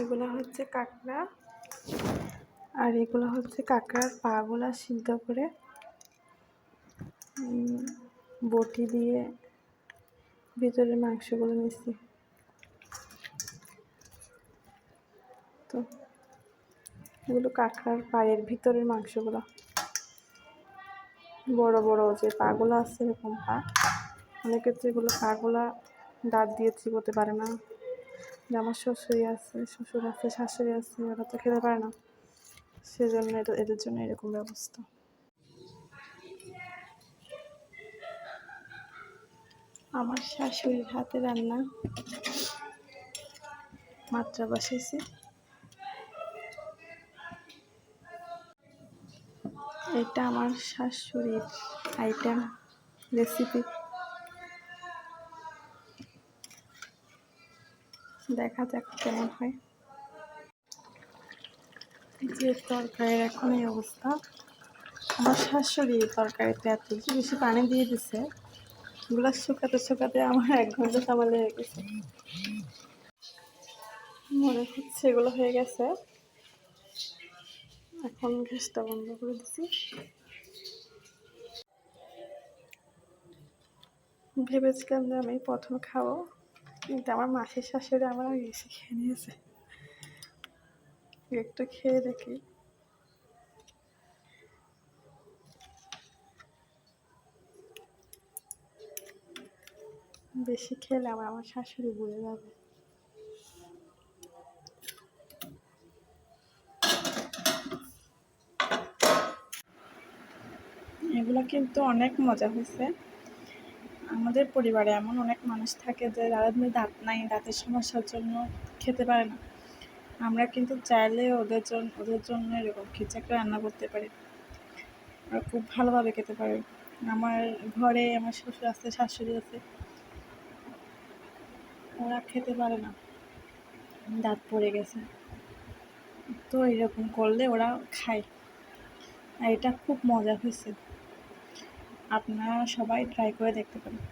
এগুলো হচ্ছে কাঁকড়া, আর এগুলো হচ্ছে কাঁকড়ার পাগুলা সিদ্ধ করে বটি দিয়ে ভিতরের মাংসগুলো নিচ্ছি। তো এগুলো কাঁকড়ার পায়ের ভিতরের মাংসগুলো, বড় বড় যে পাগুলো আছে এরকম পা। অনেকের তো এগুলো পাগুলা দাঁত দিয়ে চিবোতে পারে না। যে আমার শ্বশুর আছে, শাশুড়ি আছে, ওরা তো খেতে পারে না, সেজন্য এদের জন্য এরকম ব্যবস্থা। আমার শাশুড়ির হাতে রান্না মাত্রা বসাইছি। এটা আমার শাশুড়ির আইটেম রেসিপি, দেখা যাক কেমন হয়। যে তরকারির এখন এই অবস্থা, আমার শাশুড়ি তরকারিতে এত বেশি পানি দিয়ে দিছে, এগুলো শুকাতে শুকাতে আমার 1 ঘন্টা সময় লেগে গেছে। মনে হচ্ছে এগুলো হয়ে গেছে, এখন গ্যাসটা বন্ধ করে দিছি। ভেবেছিলাম যে আমি প্রথম খাবো, কিন্তু আমার মাসির শাশুড়ি আমার আগে এসে খেয়ে নিয়েছে। একটু খেয়ে দেখি। বেশি খেলে আমার শাশুড়ি ভুলে যাবে। এগুলো কিন্তু অনেক মজা হয়েছে। আমাদের পরিবারে এমন অনেক মানুষ থাকে যে যাদের দাঁত নাই, দাঁতের সমস্যার জন্য খেতে পারে না। আমরা কিন্তু চাইলে ওদের জন্য এরকম কিছু একটা রান্না করতে পারি, আর খুব ভালোভাবে খেতে পারে। আমার ঘরে আমার শ্বশুর আছে, শাশুড়ি আছে, ওরা খেতে পারে না, দাঁত পড়ে গেছে, তো এরকম করলে ওরা খায়। আর এটা খুব মজা হয়েছে, আপনারা সবাই ট্রাই করে দেখতে পারেন।